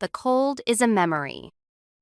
the cold is a memory.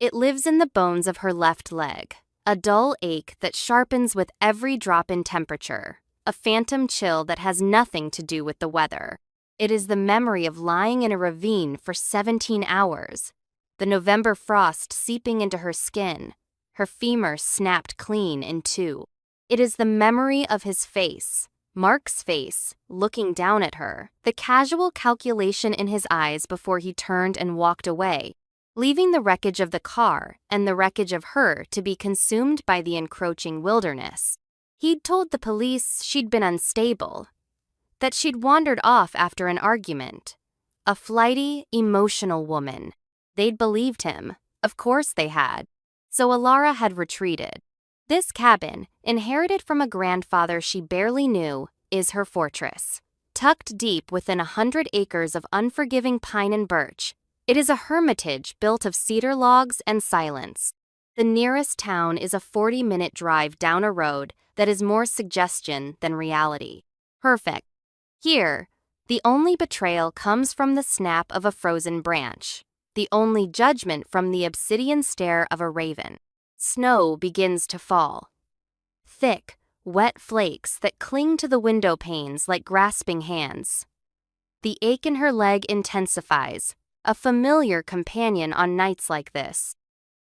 It lives in the bones of her left leg, a dull ache that sharpens with every drop in temperature, a phantom chill that has nothing to do with the weather. It is the memory of lying in a ravine for 17 hours, the November frost seeping into her skin, her femur snapped clean in two. It is the memory of his face, Mark's face, looking down at her, the casual calculation in his eyes before he turned and walked away, leaving the wreckage of the car and the wreckage of her to be consumed by the encroaching wilderness. He'd told the police she'd been unstable, that she'd wandered off after an argument. A flighty, emotional woman. They'd believed him. Of course they had. So Alara had retreated. This cabin, inherited from a grandfather she barely knew, is her fortress. Tucked deep within 100 acres of unforgiving pine and birch, it is a hermitage built of cedar logs and silence. The nearest town is a 40-minute drive down a road that is more suggestion than reality. Perfect. Here, the only betrayal comes from the snap of a frozen branch, the only judgment from the obsidian stare of a raven. Snow begins to fall. Thick, wet flakes that cling to the window panes like grasping hands. The ache in her leg intensifies, a familiar companion on nights like this.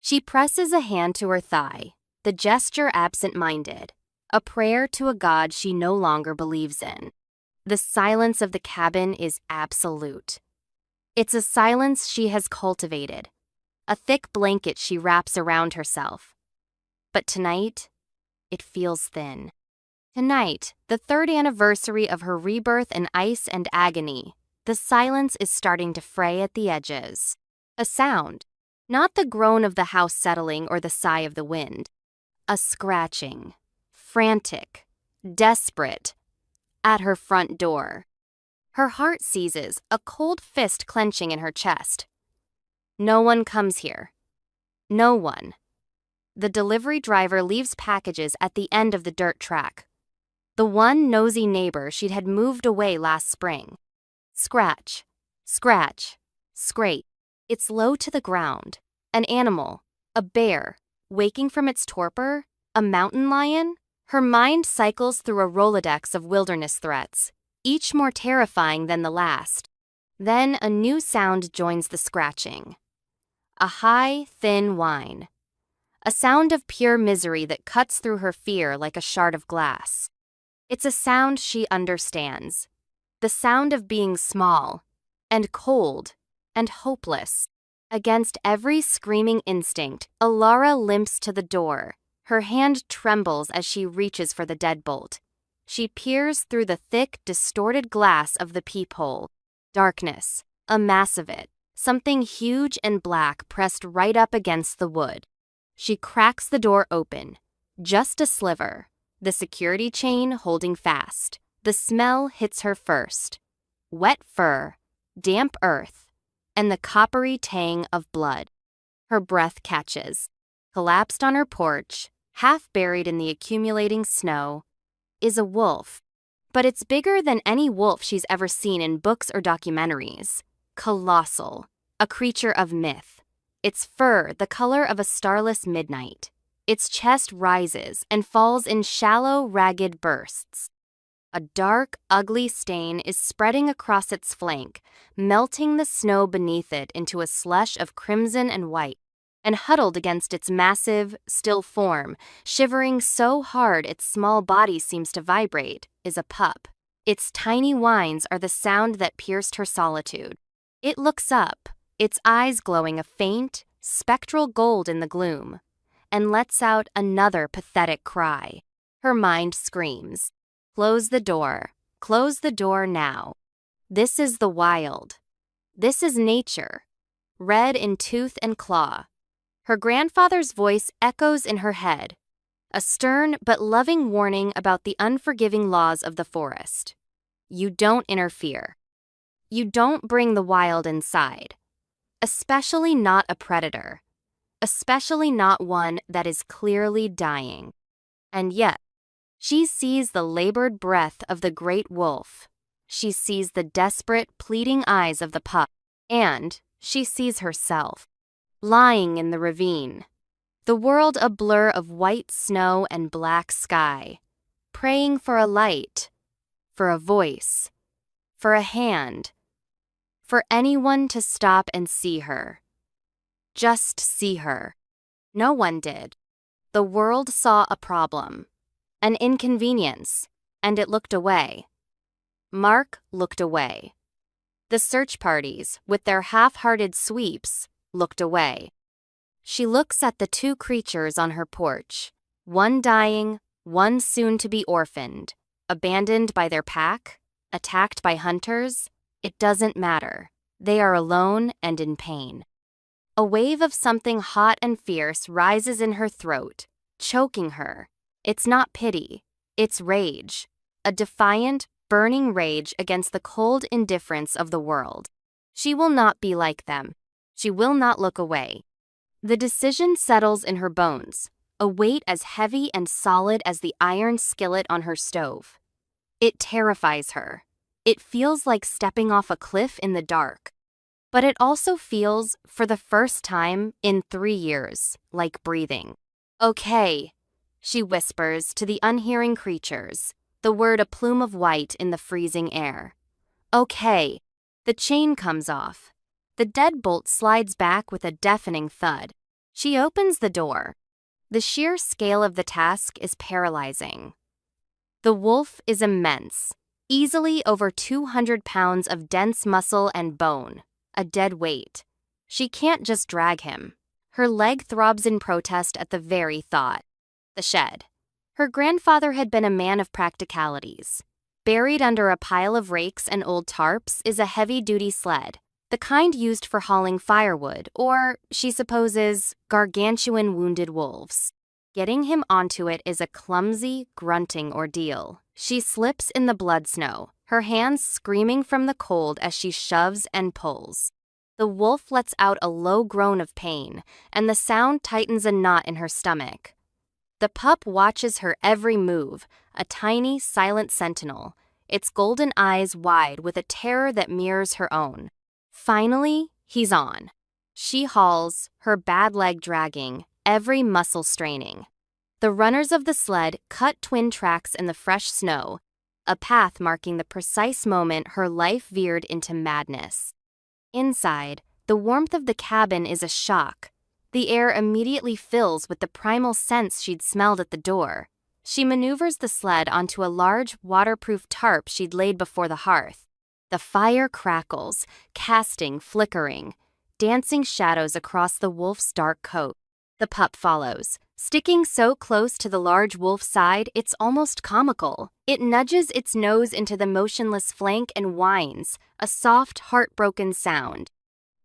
She presses a hand to her thigh, the gesture absent-minded, a prayer to a god she no longer believes in. The silence of the cabin is absolute. It's a silence she has cultivated, a thick blanket she wraps around herself. But tonight, it feels thin. Tonight, the 3rd anniversary of her rebirth in ice and agony, the silence is starting to fray at the edges. A sound, not the groan of the house settling or the sigh of the wind. A scratching, frantic, desperate, at her front door. Her heart seizes, a cold fist clenching in her chest. No one comes here. No one. The delivery driver leaves packages at the end of the dirt track. The one nosy neighbor she'd had moved away last spring. Scratch, scratch, scrape. It's low to the ground. An animal, a bear, waking from its torpor, a mountain lion. Her mind cycles through a Rolodex of wilderness threats, each more terrifying than the last. Then a new sound joins the scratching. A high, thin whine. A sound of pure misery that cuts through her fear like a shard of glass. It's a sound she understands. The sound of being small, and cold, and hopeless. Against every screaming instinct, Alara limps to the door. Her hand trembles as she reaches for the deadbolt. She peers through the thick, distorted glass of the peephole. Darkness, a mass of it, something huge and black pressed right up against the wood. She cracks the door open, just a sliver, the security chain holding fast. The smell hits her first. Wet fur, damp earth, and the coppery tang of blood. Her breath catches. Collapsed on her porch, half buried in the accumulating snow, is a wolf. But it's bigger than any wolf she's ever seen in books or documentaries. Colossal, a creature of myth. Its fur the color of a starless midnight. Its chest rises and falls in shallow, ragged bursts. A dark, ugly stain is spreading across its flank, melting the snow beneath it into a slush of crimson and white. And huddled against its massive, still form, shivering so hard its small body seems to vibrate, is a pup. Its tiny whines are the sound that pierced her solitude. It looks up, its eyes glowing a faint, spectral gold in the gloom, and lets out another pathetic cry. Her mind screams, close the door now. This is the wild. This is nature, red in tooth and claw. Her grandfather's voice echoes in her head, a stern but loving warning about the unforgiving laws of the forest. You don't interfere. You don't bring the wild inside, especially not a predator, especially not one that is clearly dying. And yet, she sees the labored breath of the great wolf. She sees the desperate, pleading eyes of the pup. And, she sees herself, lying in the ravine. The world a blur of white snow and black sky, praying for a light, for a voice, for a hand, for anyone to stop and see her. Just see her. No one did. The world saw a problem, an inconvenience, and it looked away. Mark looked away. The search parties, with their half-hearted sweeps, looked away. She looks at the two creatures on her porch, one dying, one soon to be orphaned, abandoned by their pack, attacked by hunters. It doesn't matter. They are alone and in pain. A wave of something hot and fierce rises in her throat, choking her. It's not pity, it's rage. A defiant, burning rage against the cold indifference of the world. She will not be like them. She will not look away. The decision settles in her bones, a weight as heavy and solid as the iron skillet on her stove. It terrifies her. It feels like stepping off a cliff in the dark. But it also feels, for the first time in 3 years, like breathing. Okay, she whispers to the unhearing creatures, the word a plume of white in the freezing air. Okay. The chain comes off. The deadbolt slides back with a deafening thud. She opens the door. The sheer scale of the task is paralyzing. The wolf is immense, easily over 200 pounds of dense muscle and bone, a dead weight. She can't just drag him. Her leg throbs in protest at the very thought. The shed. Her grandfather had been a man of practicalities. Buried under a pile of rakes and old tarps is a heavy-duty sled, the kind used for hauling firewood or, she supposes, gargantuan wounded wolves. Getting him onto it is a clumsy, grunting ordeal. She slips in the blood snow, her hands screaming from the cold as she shoves and pulls. The wolf lets out a low groan of pain, and the sound tightens a knot in her stomach. The pup watches her every move, a tiny, silent sentinel, its golden eyes wide with a terror that mirrors her own. Finally, he's on. She hauls, her bad leg dragging, every muscle straining. The runners of the sled cut twin tracks in the fresh snow, a path marking the precise moment her life veered into madness. Inside, the warmth of the cabin is a shock. The air immediately fills with the primal scents she'd smelled at the door. She maneuvers the sled onto a large, waterproof tarp she'd laid before the hearth. The fire crackles, casting, flickering, dancing shadows across the wolf's dark coat. The pup follows, sticking so close to the large wolf's side it's almost comical. It nudges its nose into the motionless flank and whines, a soft, heartbroken sound.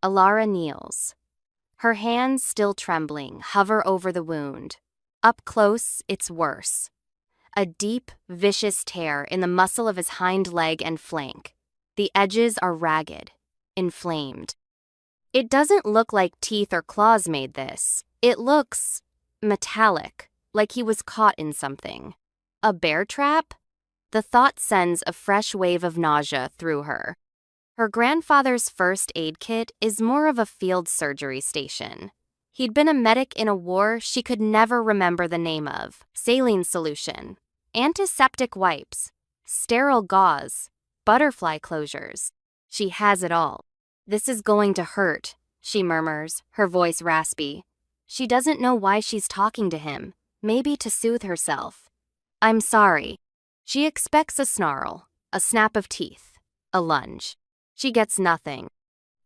Alara kneels. Her hands, still trembling, hover over the wound. Up close, it's worse. A deep, vicious tear in the muscle of his hind leg and flank. The edges are ragged, inflamed. It doesn't look like teeth or claws made this. It looks metallic, like he was caught in something. A bear trap? The thought sends a fresh wave of nausea through her. Her grandfather's first aid kit is more of a field surgery station. He'd been a medic in a war she could never remember the name of. Saline solution, antiseptic wipes, sterile gauze, butterfly closures. She has it all. This is going to hurt, she murmurs, her voice raspy. She doesn't know why she's talking to him, maybe to soothe herself. I'm sorry. She expects a snarl, a snap of teeth, a lunge. She gets nothing.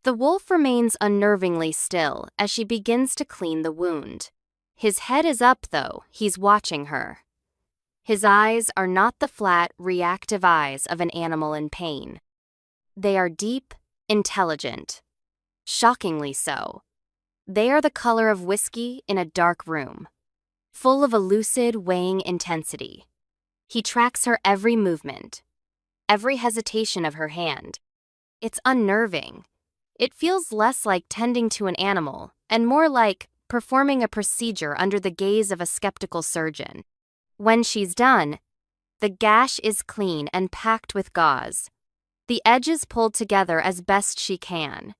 The wolf remains unnervingly still as she begins to clean the wound. His head is up, though. He's watching her. His eyes are not the flat, reactive eyes of an animal in pain. They are deep, intelligent. Shockingly so. They are the color of whiskey in a dark room, full of a lucid, weighing intensity. He tracks her every movement, every hesitation of her hand. It's unnerving. It feels less like tending to an animal and more like performing a procedure under the gaze of a skeptical surgeon. When she's done, the gash is clean and packed with gauze, the edges pulled together as best she can.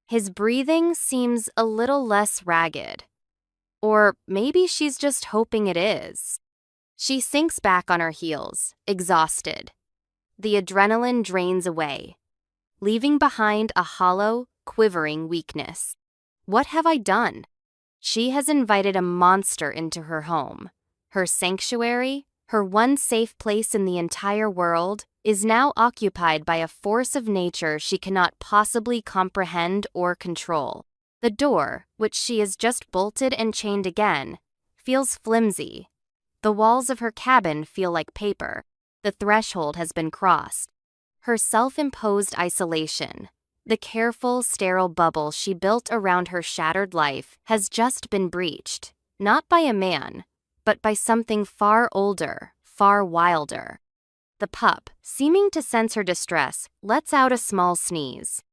His breathing seems a little less ragged. Or maybe she's just hoping it is. She sinks back on her heels, exhausted. The adrenaline drains away, leaving behind a hollow, quivering weakness. What have I done? She has invited a monster into her home. Her sanctuary, her one safe place in the entire world, is now occupied by a force of nature she cannot possibly comprehend or control. The door, which she has just bolted and chained again, feels flimsy. The walls of her cabin feel like paper. The threshold has been crossed. Her self-imposed isolation, the careful, sterile bubble she built around her shattered life, has just been breached, not by a man, but by something far older, far wilder. The pup, seeming to sense her distress, lets out a small sneeze.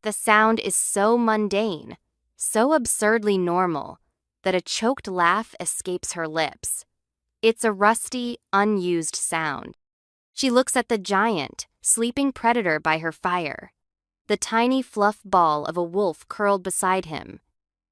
The sound is so mundane, so absurdly normal, that a choked laugh escapes her lips. It's a rusty, unused sound. She looks at the giant, sleeping predator by her fire, the tiny fluff ball of a wolf curled beside him,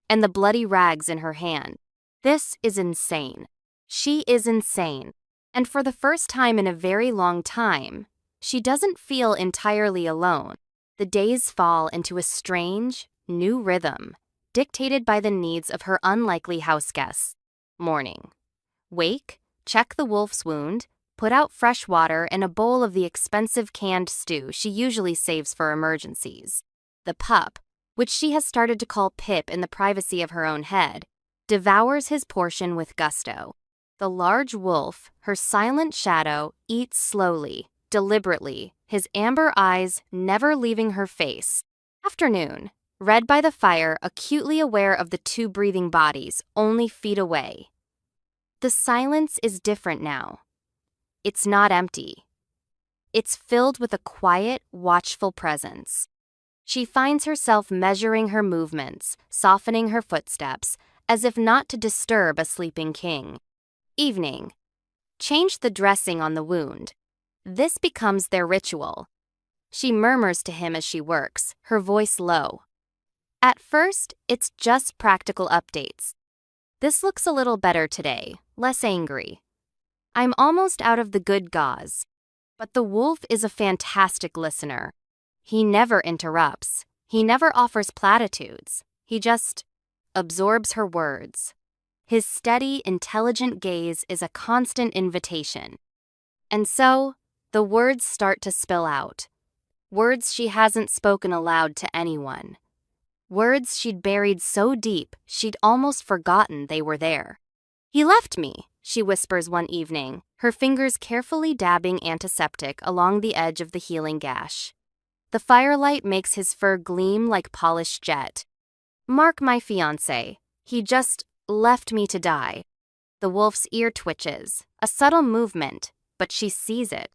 and the bloody rags in her hand. This is insane. She is insane. And for the first time in a very long time, she doesn't feel entirely alone. The days fall into a strange, new rhythm, dictated by the needs of her unlikely houseguests. Morning. Wake, check the wolf's wound, put out fresh water and a bowl of the expensive canned stew she usually saves for emergencies. The pup, which she has started to call Pip in the privacy of her own head, devours his portion with gusto. The large wolf, her silent shadow, eats slowly, deliberately, his amber eyes never leaving her face. Afternoon. Read by the fire, acutely aware of the two breathing bodies, only feet away. The silence is different now. It's not empty. It's filled with a quiet, watchful presence. She finds herself measuring her movements, softening her footsteps, as if not to disturb a sleeping king. Evening. Change the dressing on the wound. This becomes their ritual. She murmurs to him as she works, her voice low. At first, it's just practical updates. This looks a little better today, less angry. I'm almost out of the good gauze. But the wolf is a fantastic listener. He never interrupts. He never offers platitudes. He just absorbs her words. His steady, intelligent gaze is a constant invitation. And so, the words start to spill out. Words she hasn't spoken aloud to anyone. Words she'd buried so deep she'd almost forgotten they were there. He left me, she whispers one evening, her fingers carefully dabbing antiseptic along the edge of the healing gash. The firelight makes his fur gleam like polished jet. Mark my fiancé, he just left me to die. The wolf's ear twitches, a subtle movement, but she sees it.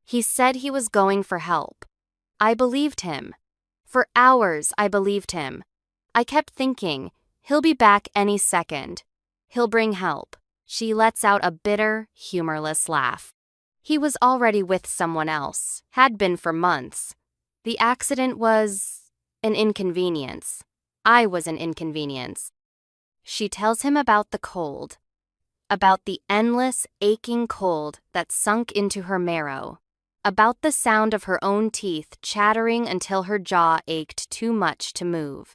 He said he was going for help. I believed him. For hours, I believed him. I kept thinking, he'll be back any second. He'll bring help. She lets out a bitter, humorless laugh. He was already with someone else, had been for months. The accident was an inconvenience. I was an inconvenience. She tells him about the cold, about the endless, aching cold that sunk into her marrow, about the sound of her own teeth chattering until her jaw ached too much to move,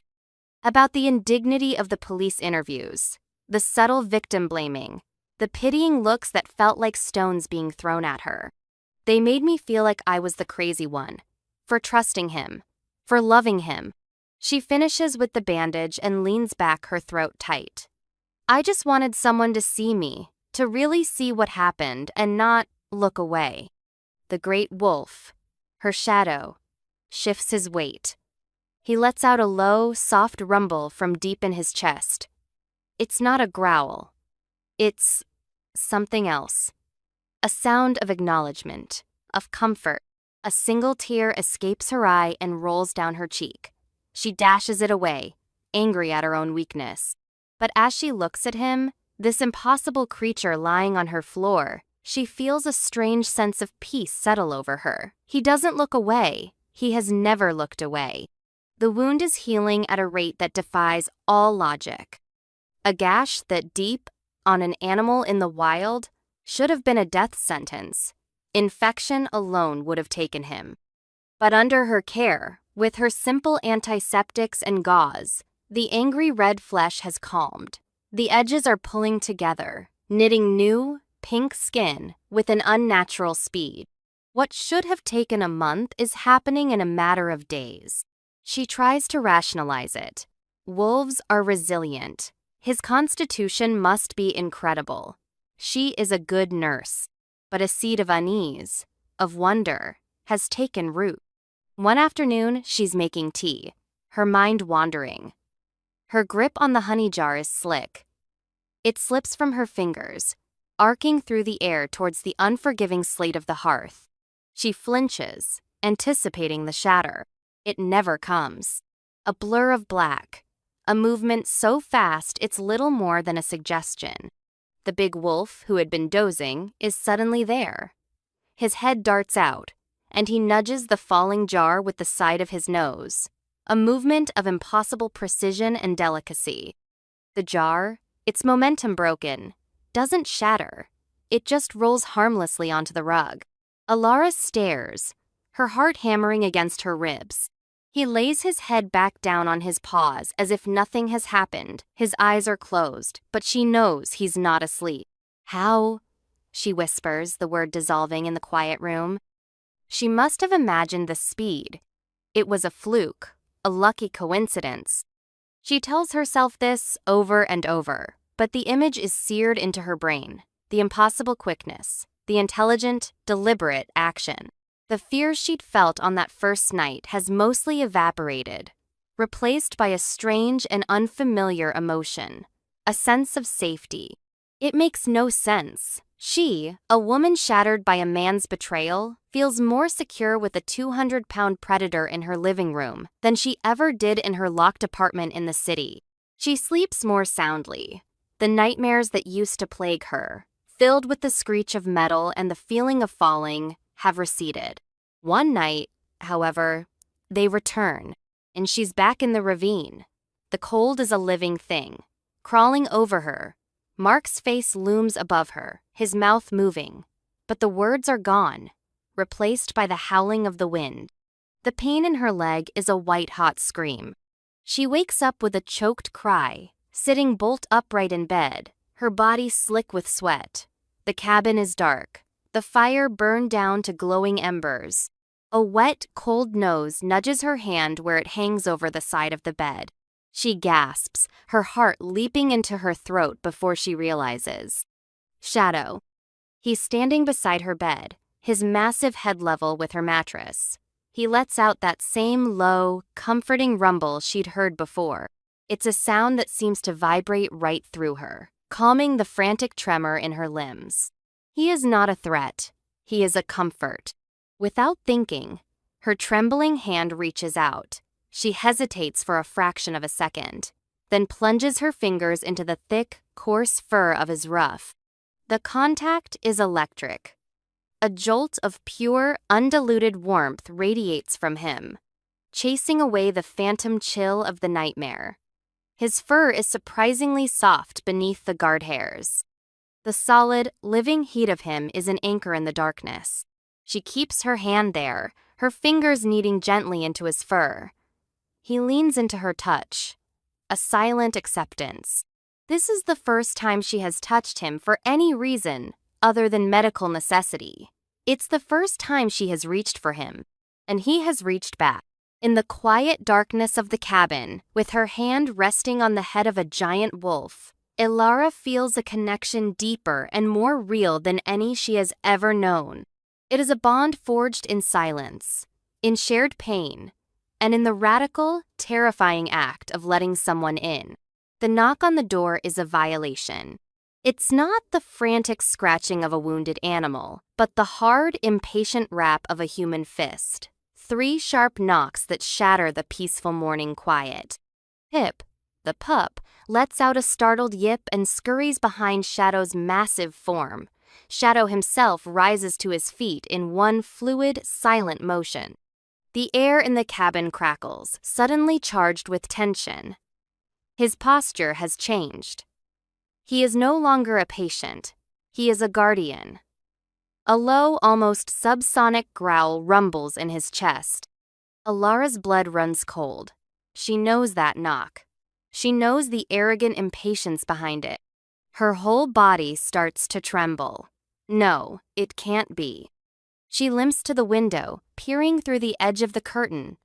about the indignity of the police interviews, the subtle victim blaming, the pitying looks that felt like stones being thrown at her. They made me feel like I was the crazy one, for trusting him, for loving him. She finishes with the bandage and leans back, her throat tight. I just wanted someone to see me, to really see what happened and not look away. The great wolf, her shadow, shifts his weight. He lets out a low, soft rumble from deep in his chest. It's not a growl. It's something else. A sound of acknowledgement, of comfort. A single tear escapes her eye and rolls down her cheek. She dashes it away, angry at her own weakness. But as she looks at him, this impossible creature lying on her floor, she feels a strange sense of peace settle over her. He doesn't look away. He has never looked away. The wound is healing at a rate that defies all logic. A gash that deep on an animal in the wild should have been a death sentence. Infection alone would have taken him. But under her care, with her simple antiseptics and gauze, the angry red flesh has calmed. The edges are pulling together, knitting new, pink skin with an unnatural speed. What should have taken a month is happening in a matter of days. She tries to rationalize it. Wolves are resilient. His constitution must be incredible. She is a good nurse. But a seed of unease, of wonder, has taken root. One afternoon, she's making tea, her mind wandering. Her grip on the honey jar is slick. It slips from her fingers, arcing through the air towards the unforgiving slate of the hearth. She flinches, anticipating the shatter. It never comes. A blur of black, a movement so fast it's little more than a suggestion. The big wolf, who had been dozing, is suddenly there. His head darts out, and he nudges the falling jar with the side of his nose, a movement of impossible precision and delicacy. The jar, its momentum broken, doesn't shatter. It just rolls harmlessly onto the rug. Alara stares, her heart hammering against her ribs. He lays his head back down on his paws as if nothing has happened. His eyes are closed, but she knows he's not asleep. How? She whispers, the word dissolving in the quiet room. She must have imagined the speed. It was a fluke, a lucky coincidence. She tells herself this over and over, but the image is seared into her brain. The impossible quickness, the intelligent, deliberate action. The fear she'd felt on that first night has mostly evaporated, replaced by a strange and unfamiliar emotion, a sense of safety. It makes no sense. She, a woman shattered by a man's betrayal, feels more secure with a 200-pound predator in her living room than she ever did in her locked apartment in the city. She sleeps more soundly. The nightmares that used to plague her, filled with the screech of metal and the feeling of falling, have receded. One night, however, they return, and she's back in the ravine. The cold is a living thing, crawling over her. Mark's face looms above her, his mouth moving, but the words are gone, replaced by the howling of the wind. The pain in her leg is a white-hot scream. She wakes up with a choked cry, sitting bolt upright in bed, her body slick with sweat. The cabin is dark. The fire burned down to glowing embers. A wet, cold nose nudges her hand where it hangs over the side of the bed. She gasps, her heart leaping into her throat before she realizes. Shadow. He's standing beside her bed, his massive head level with her mattress. He lets out that same low, comforting rumble she'd heard before. It's a sound that seems to vibrate right through her, calming the frantic tremor in her limbs. He is not a threat. He is a comfort. Without thinking, her trembling hand reaches out. She hesitates for a fraction of a second, then plunges her fingers into the thick, coarse fur of his ruff. The contact is electric. A jolt of pure, undiluted warmth radiates from him, chasing away the phantom chill of the nightmare. His fur is surprisingly soft beneath the guard hairs. The solid, living heat of him is an anchor in the darkness. She keeps her hand there, her fingers kneading gently into his fur. He leans into her touch, a silent acceptance. This is the first time she has touched him for any reason other than medical necessity. It's the first time she has reached for him, and he has reached back. In the quiet darkness of the cabin, with her hand resting on the head of a giant wolf, Ilara feels a connection deeper and more real than any she has ever known. It is a bond forged in silence, in shared pain, and in the radical, terrifying act of letting someone in. The knock on the door is a violation. It's not the frantic scratching of a wounded animal, but the hard, impatient rap of a human fist. 3 sharp knocks that shatter the peaceful morning quiet. Pip, the pup, lets out a startled yip and scurries behind Shadow's massive form. Shadow himself rises to his feet in one fluid, silent motion. The air in the cabin crackles, suddenly charged with tension. His posture has changed. He is no longer a patient. He is a guardian. A low, almost subsonic growl rumbles in his chest. Alara's blood runs cold. She knows that knock. She knows the arrogant impatience behind it. Her whole body starts to tremble. No, it can't be. She limps to the window, peering through the edge of the curtain.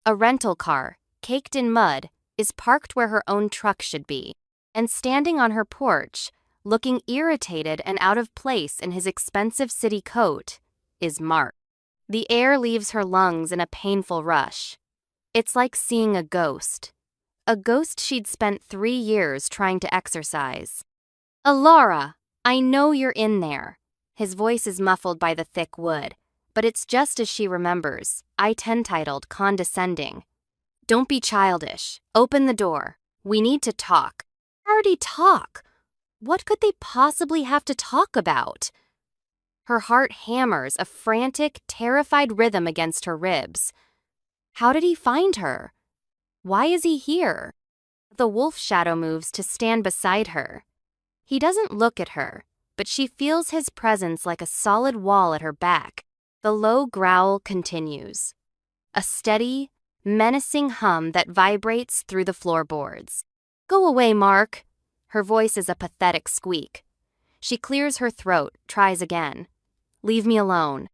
A rental car, caked in mud, is parked where her own truck should be, and standing on her porch, looking irritated and out of place in his expensive city coat, is Mark. The air leaves her lungs in a painful rush. It's like seeing a ghost she'd spent 3 years trying to exorcise. Alara, I know you're in there. His voice is muffled by the thick wood, but it's just as she remembers, I-10 condescending. Don't be childish. Open the door. We need to talk. Already talk? What could they possibly have to talk about? Her heart hammers a frantic, terrified rhythm against her ribs. How did he find her? Why is he here? The wolf shadow moves to stand beside her. He doesn't look at her, but she feels his presence like a solid wall at her back. The low growl continues. A steady, menacing hum that vibrates through the floorboards. Go away, Mark. Her voice is a pathetic squeak. She clears her throat, tries again. Leave me alone.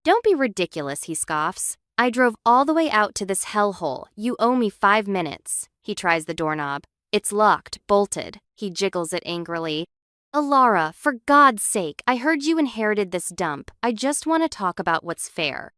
Don't be ridiculous, he scoffs. I drove all the way out to this hellhole. You owe me 5 minutes. He tries the doorknob. It's locked, bolted. He jiggles it angrily. Alara, for God's sake, I heard you inherited this dump. I just want to talk about what's fair.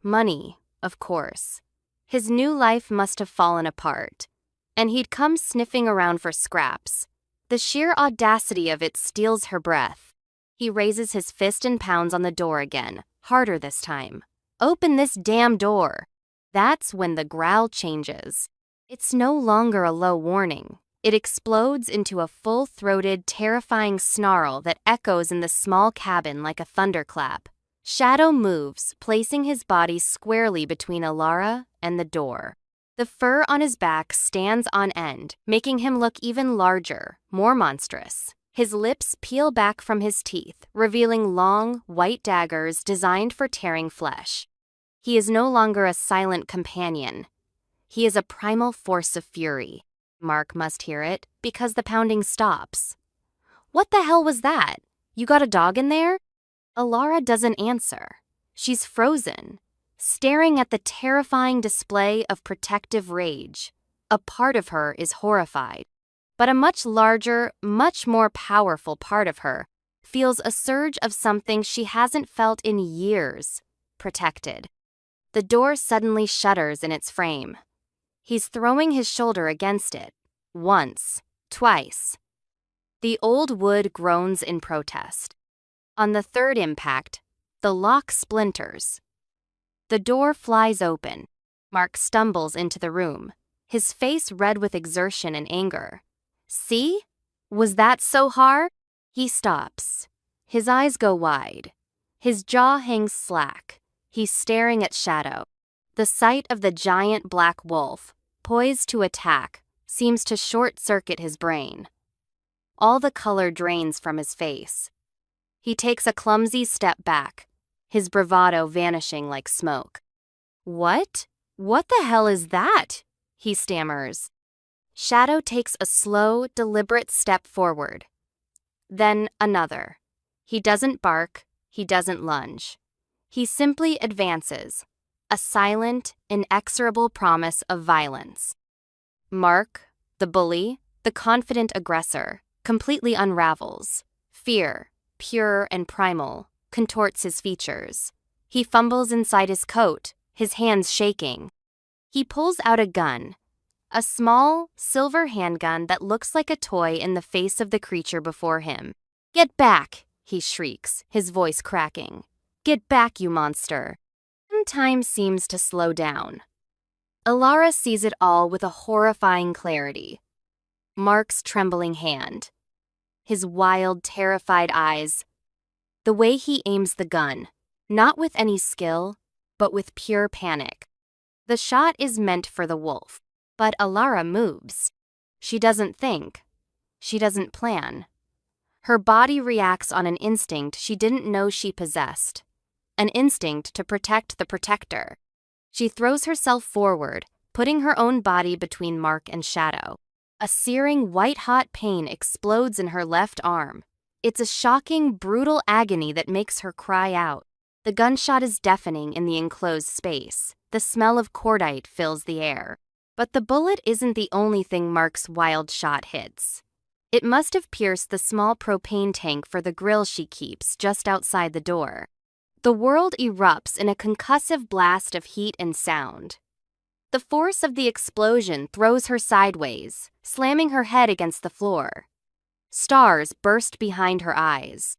Money, of course. His new life must have fallen apart. And he'd come sniffing around for scraps. The sheer audacity of it steals her breath. He raises his fist and pounds on the door again, harder this time. Open this damn door. That's when the growl changes. It's no longer a low warning. It explodes into a full-throated, terrifying snarl that echoes in the small cabin like a thunderclap. Shadow moves, placing his body squarely between Alara and the door. The fur on his back stands on end, making him look even larger, more monstrous. His lips peel back from his teeth, revealing long, white daggers designed for tearing flesh. He is no longer a silent companion. He is a primal force of fury. Mark must hear it, because the pounding stops. What the hell was that? You got a dog in there? Alara doesn't answer. She's frozen, staring at the terrifying display of protective rage. A part of her is horrified. But a much larger, much more powerful part of her feels a surge of something she hasn't felt in years. Protected. The door suddenly shudders in its frame. He's throwing his shoulder against it. Once. Twice. The old wood groans in protest. On the third impact, the lock splinters. The door flies open. Mark stumbles into the room, his face red with exertion and anger. See? Was that so hard? He stops. His eyes go wide. His jaw hangs slack. He's staring at Shadow. The sight of the giant black wolf, poised to attack, seems to short-circuit his brain. All the color drains from his face. He takes a clumsy step back, his bravado vanishing like smoke. What? What the hell is that? He stammers. Shadow takes a slow, deliberate step forward. Then another. He doesn't bark, he doesn't lunge. He simply advances, a silent, inexorable promise of violence. Mark, the bully, the confident aggressor, completely unravels. Fear, pure and primal, contorts his features. He fumbles inside his coat, his hands shaking. He pulls out a gun. A small, silver handgun that looks like a toy in the face of the creature before him. Get back, he shrieks, his voice cracking. Get back, you monster. Time seems to slow down. Alara sees it all with a horrifying clarity. Mark's trembling hand. His wild, terrified eyes. The way he aims the gun, not with any skill, but with pure panic. The shot is meant for the wolf, but Alara moves. She doesn't think. She doesn't plan. Her body reacts on an instinct she didn't know she possessed. An instinct to protect the protector. She throws herself forward, putting her own body between Mark and Shadow. A searing, white-hot pain explodes in her left arm. It's a shocking, brutal agony that makes her cry out. The gunshot is deafening in the enclosed space. The smell of cordite fills the air. But the bullet isn't the only thing Mark's wild shot hits. It must have pierced the small propane tank for the grill she keeps just outside the door. The world erupts in a concussive blast of heat and sound. The force of the explosion throws her sideways, slamming her head against the floor. Stars burst behind her eyes.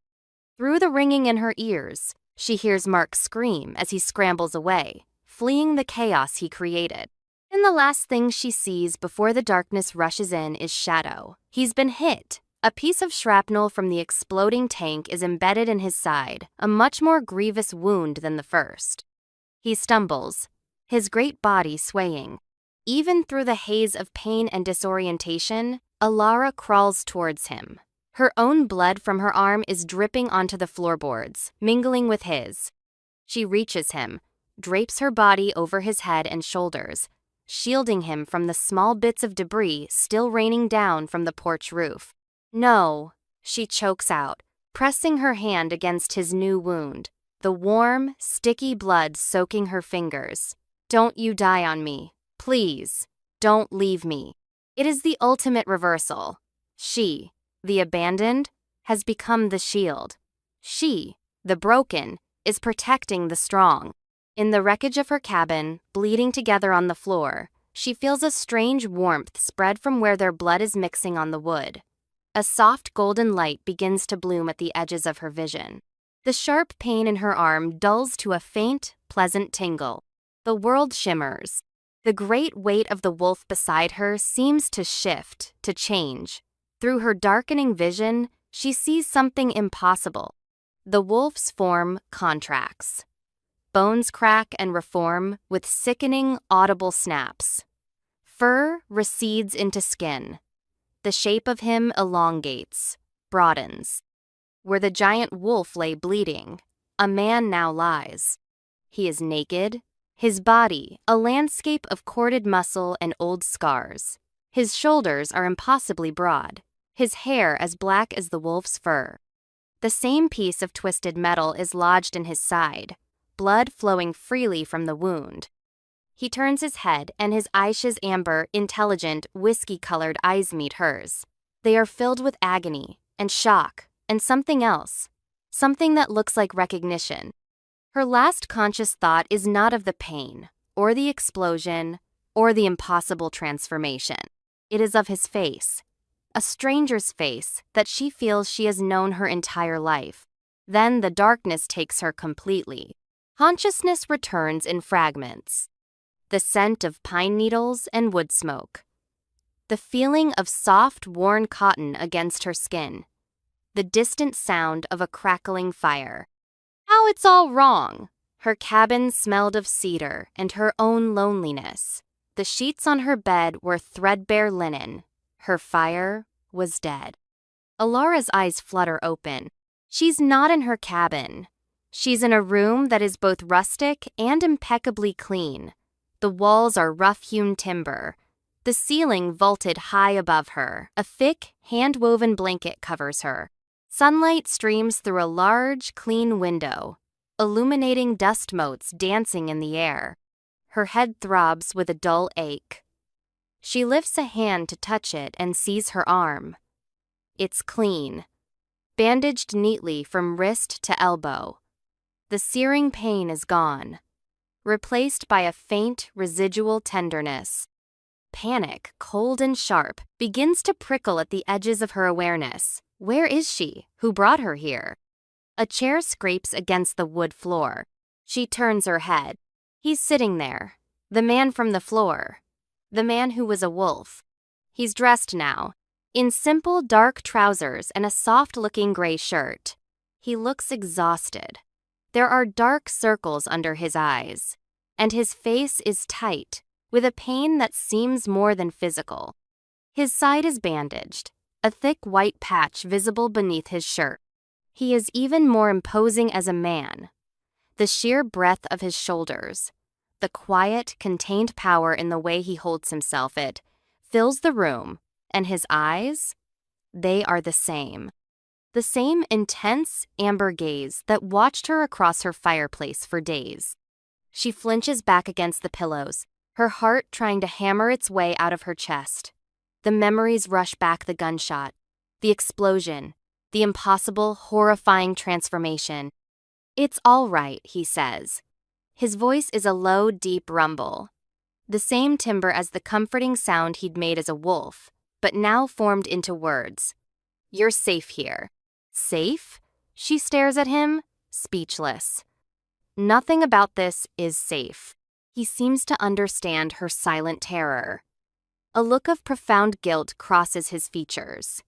Through the ringing in her ears, she hears Mark scream as he scrambles away, fleeing the chaos he created. And the last thing she sees before the darkness rushes in is Shadow. He's been hit. A piece of shrapnel from the exploding tank is embedded in his side, a much more grievous wound than the first. He stumbles, his great body swaying. Even through the haze of pain and disorientation, Alara crawls towards him. Her own blood from her arm is dripping onto the floorboards, mingling with his. She reaches him, drapes her body over his head and shoulders, shielding him from the small bits of debris still raining down from the porch roof. "No," she chokes out, pressing her hand against his new wound, the warm, sticky blood soaking her fingers. "Don't you die on me. Please, don't leave me." It is the ultimate reversal. She, the abandoned, has become the shield. She, the broken, is protecting the strong. In the wreckage of her cabin, bleeding together on the floor, she feels a strange warmth spread from where their blood is mixing on the wood. A soft golden light begins to bloom at the edges of her vision. The sharp pain in her arm dulls to a faint, pleasant tingle. The world shimmers. The great weight of the wolf beside her seems to shift, to change. Through her darkening vision, she sees something impossible. The wolf's form contracts. Bones crack and reform with sickening, audible snaps. Fur recedes into skin. The shape of him elongates, broadens. Where the giant wolf lay bleeding, a man now lies. He is naked, his body a landscape of corded muscle and old scars. His shoulders are impossibly broad, his hair as black as the wolf's fur. The same piece of twisted metal is lodged in his side, blood flowing freely from the wound. He turns his head and his Aisha's amber, intelligent, whiskey-colored eyes meet hers. They are filled with agony and shock and something else, something that looks like recognition. Her last conscious thought is not of the pain, or the explosion, or the impossible transformation. It is of his face, a stranger's face that she feels she has known her entire life. Then the darkness takes her completely. Consciousness returns in fragments. The scent of pine needles and wood smoke. The feeling of soft, worn cotton against her skin. The distant sound of a crackling fire. How it's all wrong! Her cabin smelled of cedar and her own loneliness. The sheets on her bed were threadbare linen. Her fire was dead. Alara's eyes flutter open. She's not in her cabin. She's in a room that is both rustic and impeccably clean. The walls are rough-hewn timber. The ceiling vaulted high above her. A thick, hand-woven blanket covers her. Sunlight streams through a large, clean window, illuminating dust motes dancing in the air. Her head throbs with a dull ache. She lifts a hand to touch it and sees her arm. It's clean, bandaged neatly from wrist to elbow. The searing pain is gone, replaced by a faint, residual tenderness. Panic, cold and sharp, begins to prickle at the edges of her awareness. Where is she? Who brought her here? A chair scrapes against the wood floor. She turns her head. He's sitting there, the man from the floor, the man who was a wolf. He's dressed now, in simple dark trousers and a soft-looking gray shirt. He looks exhausted. There are dark circles under his eyes. and his face is tight, with a pain that seems more than physical. His side is bandaged, a thick white patch visible beneath his shirt. He is even more imposing as a man. The sheer breadth of his shoulders, the quiet, contained power in the way he holds himself, it fills the room, and his eyes, they are the same. The same intense, amber gaze that watched her across her fireplace for days. She flinches back against the pillows, her heart trying to hammer its way out of her chest. The memories rush back: the gunshot, the explosion, the impossible, horrifying transformation. "It's all right," he says. His voice is a low, deep rumble. The same timbre as the comforting sound he'd made as a wolf, but now formed into words. "You're safe here." Safe? She stares at him, speechless. Nothing about this is safe. He seems to understand her silent terror. A look of profound guilt crosses his features.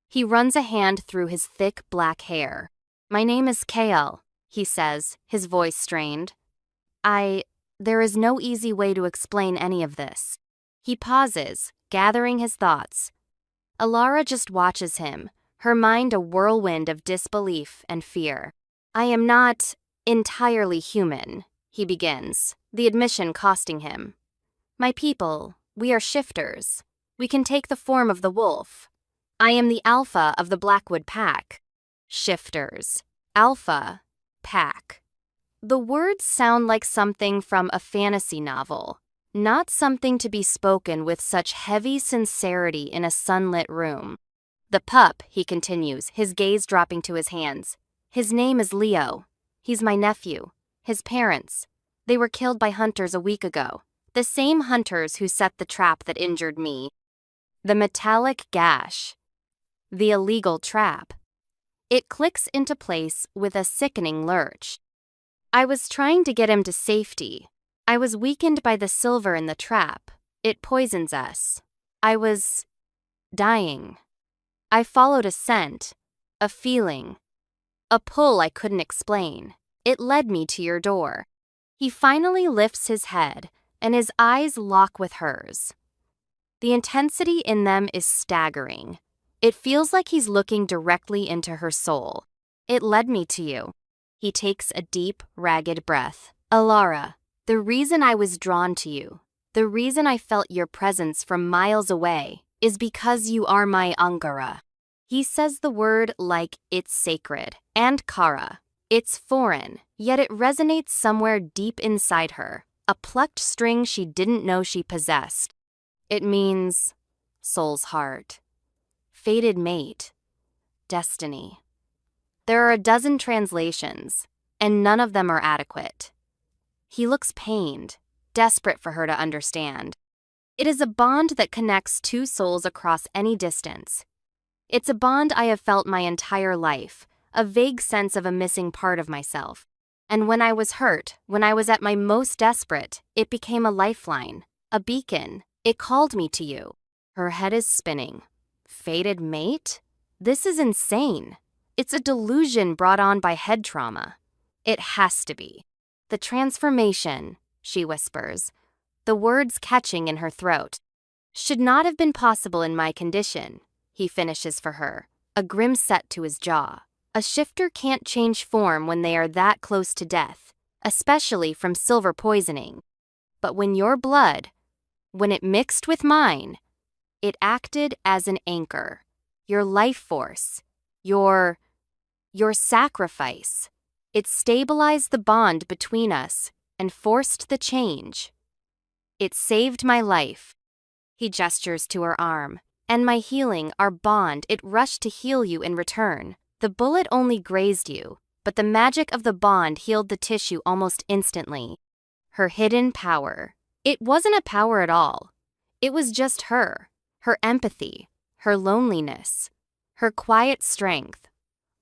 He runs a hand through his thick black hair. "My name is Kael," he says, his voice strained. There is no easy way to explain any of this." He pauses, gathering his thoughts. Alara just watches him, her mind a whirlwind of disbelief and fear. "I am not entirely human," he begins, the admission costing him. "My people, we are shifters. We can take the form of the wolf. I am the alpha of the Blackwood Pack." Shifters. Alpha. Pack. The words sound like something from a fantasy novel, not something to be spoken with such heavy sincerity in a sunlit room. "The pup," he continues, his gaze dropping to his hands. "His name is Leo. He's my nephew. His parents, they were killed by hunters a week ago. The same hunters who set the trap that injured me." The metallic gash. The illegal trap. It clicks into place with a sickening lurch. "I was trying to get him to safety. I was weakened by the silver in the trap. It poisons us. I was dying. I followed a scent, a feeling, a pull I couldn't explain. It led me to your door." He finally lifts his head, and his eyes lock with hers. The intensity in them is staggering. It feels like he's looking directly into her soul. "It led me to you." He takes a deep, ragged breath. "Alara, the reason I was drawn to you, the reason I felt your presence from miles away, is because you are my Angara." He says the word like it's sacred. And Kara. It's foreign, yet it resonates somewhere deep inside her, a plucked string she didn't know she possessed. It means soul's heart, fated mate, destiny. There are a dozen translations, and none of them are adequate. He looks pained, desperate for her to understand. It is a bond that connects two souls across any distance. It's a bond I have felt my entire life, a vague sense of a missing part of myself. And when I was hurt, when I was at my most desperate, it became a lifeline, a beacon. It called me to you. Her head is spinning. Fated mate? This is insane. It's a delusion brought on by head trauma. It has to be. "The transformation," she whispers, the words catching in her throat, "should not have been possible in my condition," he finishes for her, a grim set to his jaw. A shifter can't change form when they are that close to death, especially from silver poisoning. But when your blood, when it mixed with mine, it acted as an anchor, your life force, your sacrifice. It stabilized the bond between us and forced the change. It saved my life." He gestures to her arm. "And my healing, our bond, it rushed to heal you in return. The bullet only grazed you, but the magic of the bond healed the tissue almost instantly." Her hidden power. It wasn't a power at all. It was just her empathy, her loneliness, her quiet strength,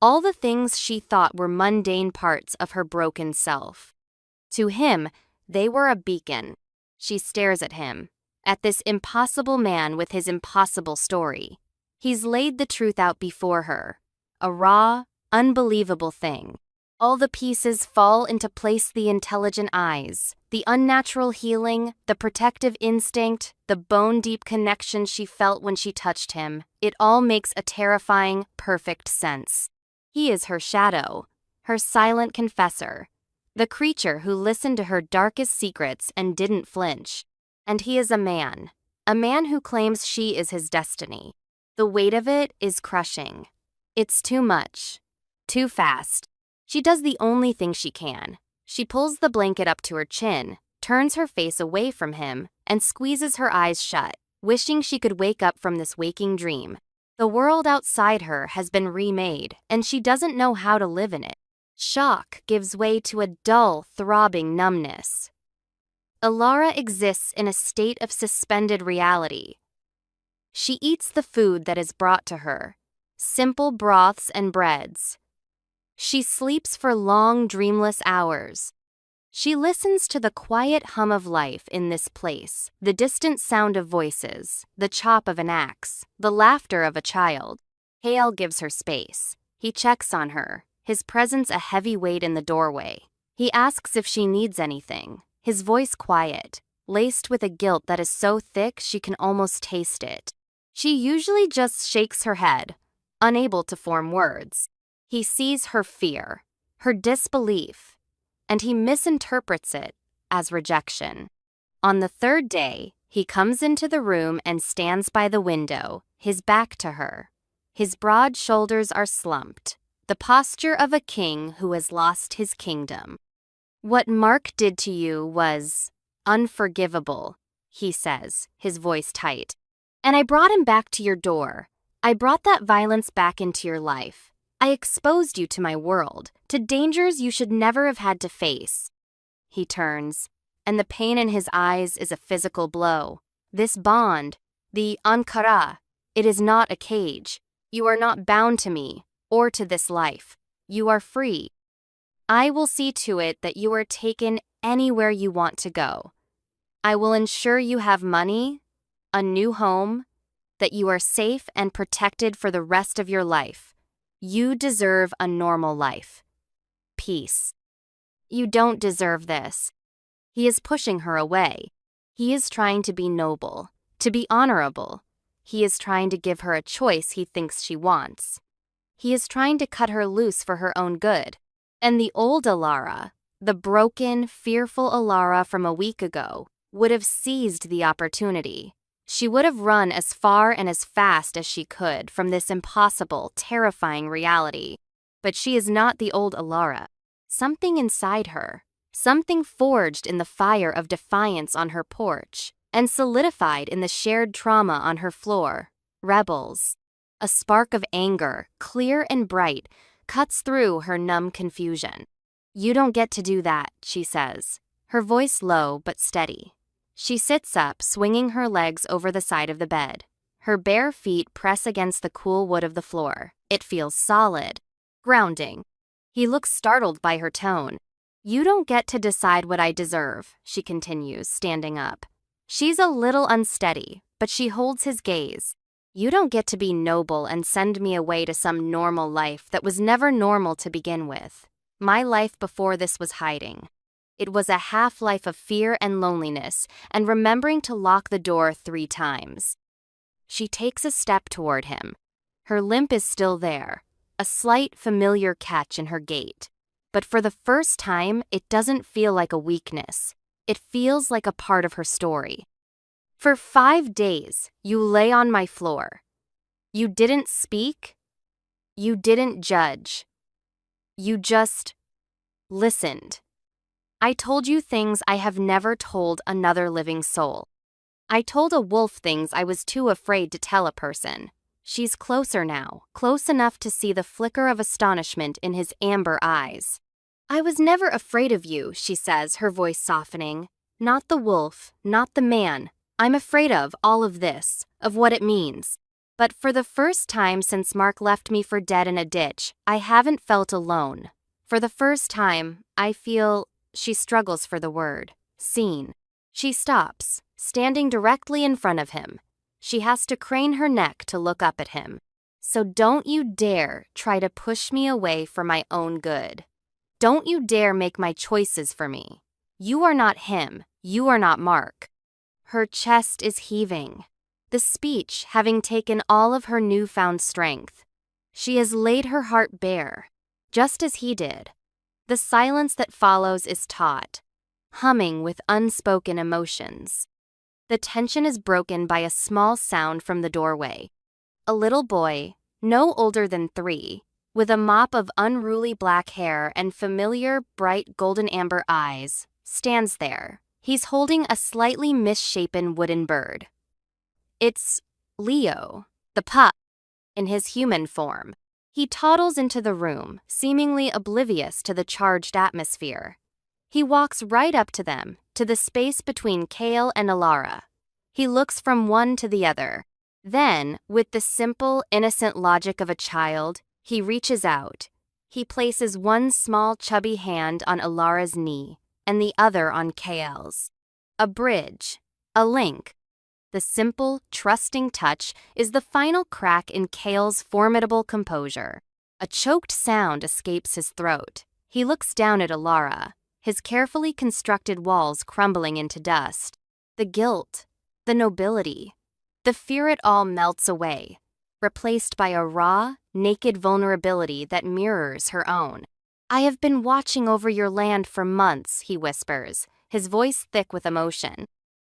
all the things she thought were mundane parts of her broken self. To him, they were a beacon. She stares at him, at this impossible man with his impossible story. He's laid the truth out before her, a raw, unbelievable thing. All the pieces fall into place: the intelligent eyes, the unnatural healing, the protective instinct, the bone-deep connection she felt when she touched him. It all makes a terrifying, perfect sense. He is her shadow, her silent confessor, the creature who listened to her darkest secrets and didn't flinch. And he is a man who claims she is his destiny. The weight of it is crushing. It's too much, too fast. She does the only thing she can. She pulls the blanket up to her chin, turns her face away from him, and squeezes her eyes shut, wishing she could wake up from this waking dream. The world outside her has been remade, and she doesn't know how to live in it. Shock gives way to a dull, throbbing numbness. Alara exists in a state of suspended reality. She eats the food that is brought to her, simple broths and breads. She sleeps for long, dreamless hours. She listens to the quiet hum of life in this place, the distant sound of voices, the chop of an axe, the laughter of a child. Hale gives her space. He checks on her, his presence a heavy weight in the doorway. He asks if she needs anything, his voice quiet, laced with a guilt that is so thick she can almost taste it. She usually just shakes her head, unable to form words. He sees her fear, her disbelief, and he misinterprets it as rejection. On the third day, he comes into the room and stands by the window, his back to her. His broad shoulders are slumped, the posture of a king who has lost his kingdom. "What Mark did to you was unforgivable," he says, his voice tight. "And I brought him back to your door. I brought that violence back into your life. I exposed you to my world, to dangers you should never have had to face." He turns, and the pain in his eyes is a physical blow. This bond, the Ankara, it is not a cage. You are not bound to me, or to this life. You are free. I will see to it that you are taken anywhere you want to go. I will ensure you have money, a new home, that you are safe and protected for the rest of your life. You deserve a normal life. Peace. You don't deserve this. He is pushing her away. He is trying to be noble, to be honorable. He is trying to give her a choice he thinks she wants. He is trying to cut her loose for her own good. And the old Alara, the broken, fearful Alara from a week ago, would have seized the opportunity. She would have run as far and as fast as she could from this impossible, terrifying reality. But she is not the old Alara. Something inside her, something forged in the fire of defiance on her porch and solidified in the shared trauma on her floor, rebels. A spark of anger, clear and bright, cuts through her numb confusion. "You don't get to do that," she says, her voice low but steady. She sits up, swinging her legs over the side of the bed. Her bare feet press against the cool wood of the floor. It feels solid, grounding. He looks startled by her tone. "You don't get to decide what I deserve," she continues, standing up. She's a little unsteady, but she holds his gaze. "You don't get to be noble and send me away to some normal life that was never normal to begin with. My life before this was hiding. It was a half-life of fear and loneliness, and remembering to lock the door 3 times. She takes a step toward him. Her limp is still there, a slight familiar catch in her gait. But for the first time, it doesn't feel like a weakness. It feels like a part of her story. "For 5 days, you lay on my floor. You didn't speak. You didn't judge. You just listened. I told you things I have never told another living soul. I told a wolf things I was too afraid to tell a person." She's closer now, close enough to see the flicker of astonishment in his amber eyes. "I was never afraid of you," she says, her voice softening. "Not the wolf, not the man. I'm afraid of all of this, of what it means. But for the first time since Mark left me for dead in a ditch, I haven't felt alone. For the first time, I feel," she struggles for the word, "seen." She stops, standing directly in front of him. She has to crane her neck to look up at him. "So don't you dare try to push me away for my own good. Don't you dare make my choices for me. You are not him, you are not Mark. Her chest is heaving, the speech having taken all of her newfound strength. She has laid her heart bare, just as he did. The silence that follows is taut, humming with unspoken emotions. The tension is broken by a small sound from the doorway. A little boy, no older than 3, with a mop of unruly black hair and familiar, bright golden amber eyes, stands there. He's holding a slightly misshapen wooden bird. It's Leo, the pup, in his human form. He toddles into the room, seemingly oblivious to the charged atmosphere. He walks right up to them, to the space between Kale and Alara. He looks from one to the other. Then, with the simple, innocent logic of a child, he reaches out. He places one small, chubby hand on Alara's knee and the other on Kale's. A bridge, a link. The simple, trusting touch is the final crack in Kale's formidable composure. A choked sound escapes his throat. He looks down at Alara, his carefully constructed walls crumbling into dust. The guilt, the nobility, the fear, it all melts away, replaced by a raw, naked vulnerability that mirrors her own. "I have been watching over your land for months," he whispers, his voice thick with emotion.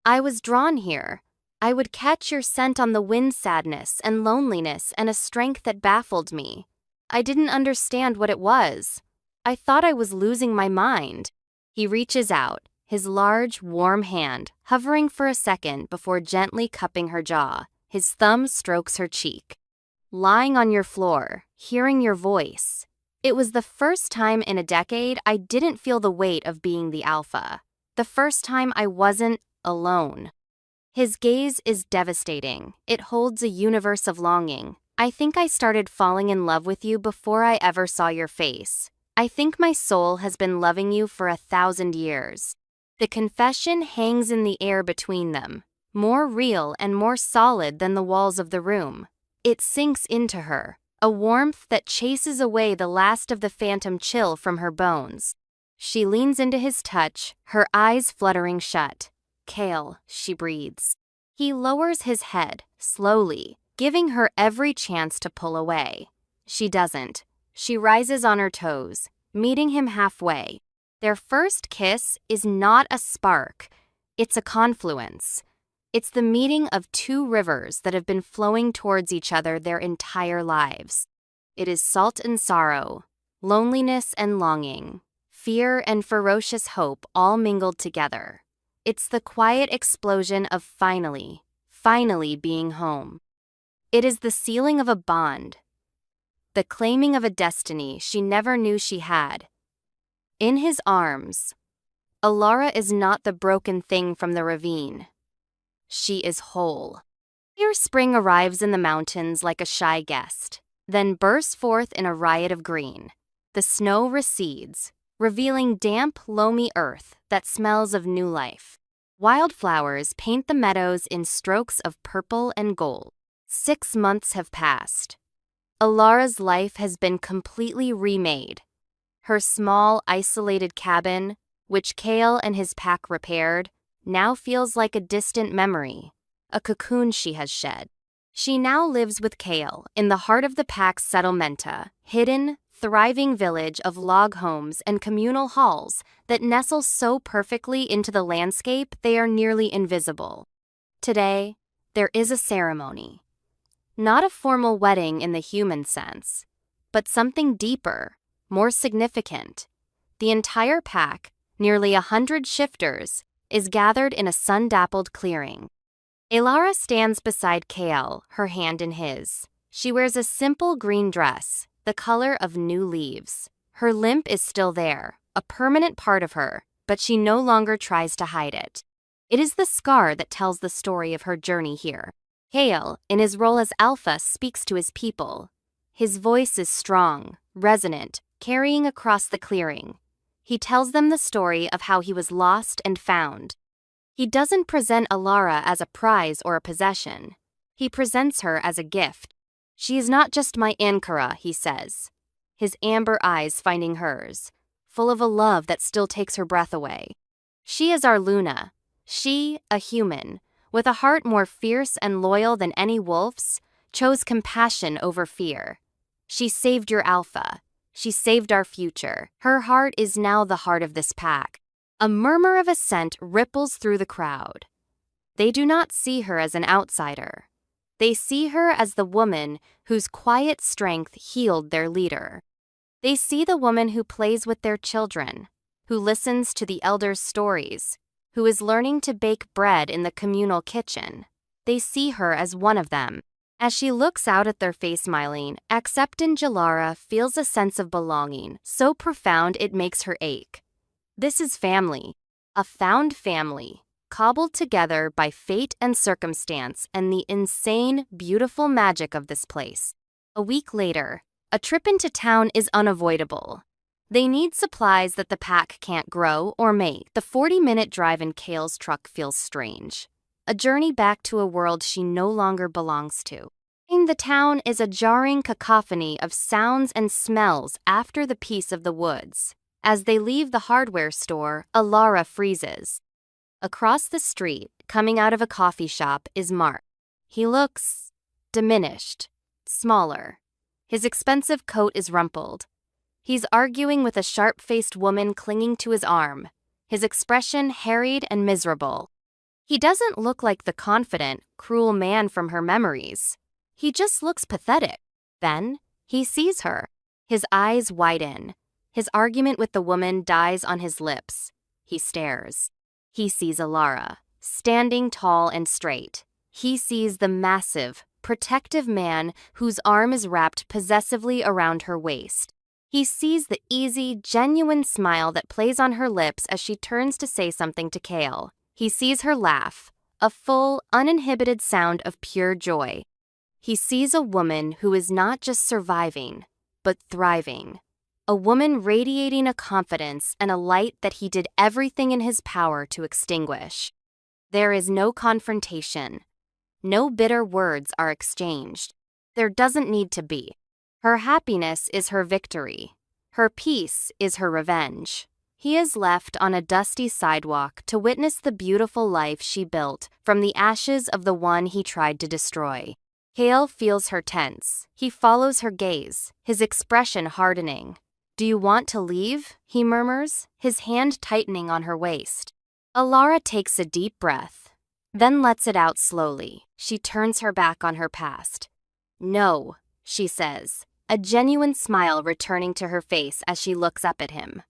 "I was drawn here. I would catch your scent on the wind, sadness and loneliness and a strength that baffled me. I didn't understand what it was. I thought I was losing my mind." He reaches out, his large, warm hand hovering for a second before gently cupping her jaw. His thumb strokes her cheek. "Lying on your floor, hearing your voice. It was the first time in a decade I didn't feel the weight of being the alpha. The first time I wasn't alone." His gaze is devastating. It holds a universe of longing. "I think I started falling in love with you before I ever saw your face. I think my soul has been loving you for 1,000 years. The confession hangs in the air between them, more real and more solid than the walls of the room. It sinks into her, a warmth that chases away the last of the phantom chill from her bones. She leans into his touch, her eyes fluttering shut. "Kale," she breathes. He lowers his head, slowly, giving her every chance to pull away. She doesn't. She rises on her toes, meeting him halfway. Their first kiss is not a spark, it's a confluence. It's the meeting of 2 rivers that have been flowing towards each other their entire lives. It is salt and sorrow, loneliness and longing, fear and ferocious hope all mingled together. It's the quiet explosion of finally being home. It is the sealing of a bond, the claiming of a destiny she never knew she had. In his arms, Alara is not the broken thing from the ravine. She is whole. Here spring arrives in the mountains like a shy guest, then bursts forth in a riot of green. The snow recedes, revealing damp, loamy earth that smells of new life. Wildflowers paint the meadows in strokes of purple and gold. 6 months have passed. Alara's life has been completely remade. Her small, isolated cabin, which Kale and his pack repaired, now feels like a distant memory, a cocoon she has shed. She now lives with Kale in the heart of the pack's settlementa, hidden, thriving village of log homes and communal halls that nestle so perfectly into the landscape they are nearly invisible. Today, there is a ceremony. Not a formal wedding in the human sense, but something deeper, more significant. The entire pack, nearly 100 shifters, is gathered in a sun-dappled clearing. Alara stands beside Kale, her hand in his. She wears a simple green dress, the color of new leaves. Her limp is still there, a permanent part of her, but she no longer tries to hide it. It is the scar that tells the story of her journey here. Kale, in his role as Alpha, speaks to his people. His voice is strong, resonant, carrying across the clearing. He tells them the story of how he was lost and found. He doesn't present Alara as a prize or a possession. He presents her as a gift. "She is not just my Ankara," he says, his amber eyes finding hers. full of a love that still takes her breath away. She is our Luna. She, a human, with a heart more fierce and loyal than any wolf's, chose compassion over fear. She saved your Alpha. She saved our future. Her heart is now the heart of this pack. A murmur of assent ripples through the crowd. They do not see her as an outsider. They see her as the woman whose quiet strength healed their leader. They see the woman who plays with their children, who listens to the elders' stories, who is learning to bake bread in the communal kitchen. They see her as one of them. As she looks out at their face smiling, acceptant Jalara feels a sense of belonging so profound it makes her ache. This is family, a found family, cobbled together by fate and circumstance and the insane, beautiful magic of this place. A week later, a trip into town is unavoidable. They need supplies that the pack can't grow or make. The 40-minute drive in Kale's truck feels strange. A journey back to a world she no longer belongs to. In the town is a jarring cacophony of sounds and smells after the peace of the woods. As they leave the hardware store, Alara freezes. Across the street, coming out of a coffee shop, is Mark. He looks diminished, smaller. His expensive coat is rumpled. He's arguing with a sharp-faced woman clinging to his arm, his expression harried and miserable. He doesn't look like the confident, cruel man from her memories. He just looks pathetic. Then, he sees her. His eyes widen. His argument with the woman dies on his lips. He stares. He sees Alara, standing tall and straight. He sees the massive, protective man whose arm is wrapped possessively around her waist. He sees the easy, genuine smile that plays on her lips as she turns to say something to Kale. He sees her laugh, a full, uninhibited sound of pure joy. He sees a woman who is not just surviving, but thriving. A woman radiating a confidence and a light that he did everything in his power to extinguish. There is no confrontation. No bitter words are exchanged. There doesn't need to be. Her happiness is her victory. Her peace is her revenge. He is left on a dusty sidewalk to witness the beautiful life she built from the ashes of the one he tried to destroy. Kale feels her tense. He follows her gaze, his expression hardening. "Do you want to leave?" he murmurs, his hand tightening on her waist. Alara takes a deep breath, then lets it out slowly. She turns her back on her past. "No," she says, a genuine smile returning to her face as she looks up at him.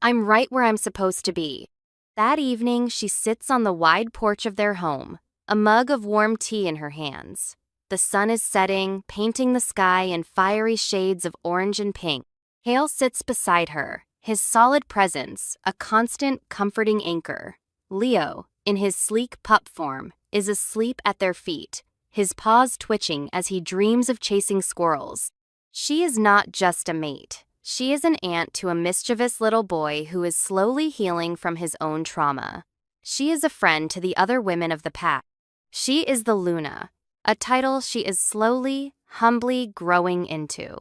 "I'm right where I'm supposed to be." That evening, she sits on the wide porch of their home, a mug of warm tea in her hands. The sun is setting, painting the sky in fiery shades of orange and pink. Hale sits beside her, his solid presence, a constant, comforting anchor. Leo, in his sleek pup form, is asleep at their feet, his paws twitching as he dreams of chasing squirrels. She is not just a mate. She is an aunt to a mischievous little boy who is slowly healing from his own trauma. She is a friend to the other women of the pack. She is the Luna, a title she is slowly, humbly growing into.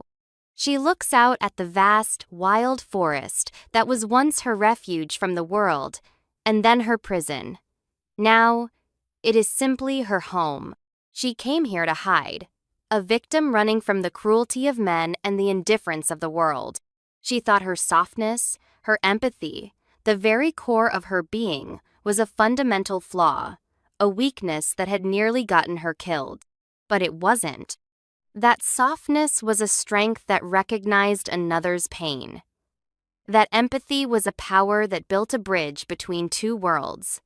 She looks out at the vast, wild forest that was once her refuge from the world, and then her prison. Now, it is simply her home. She came here to hide, a victim running from the cruelty of men and the indifference of the world. She thought her softness, her empathy, the very core of her being, was a fundamental flaw, a weakness that had nearly gotten her killed. But it wasn't. That softness was a strength that recognized another's pain. That empathy was a power that built a bridge between two worlds.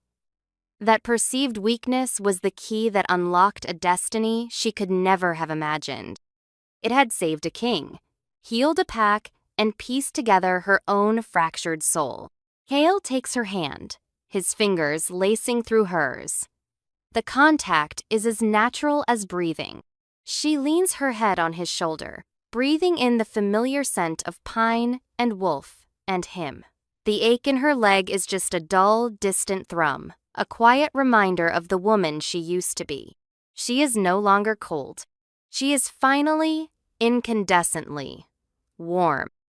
That perceived weakness was the key that unlocked a destiny she could never have imagined. It had saved a king, healed a pack, and pieced together her own fractured soul. Kale takes her hand, his fingers lacing through hers. The contact is as natural as breathing. She leans her head on his shoulder, breathing in the familiar scent of pine and wolf and him. The ache in her leg is just a dull, distant thrum, a quiet reminder of the woman she used to be. She is no longer cold. She is finally, incandescently, warm.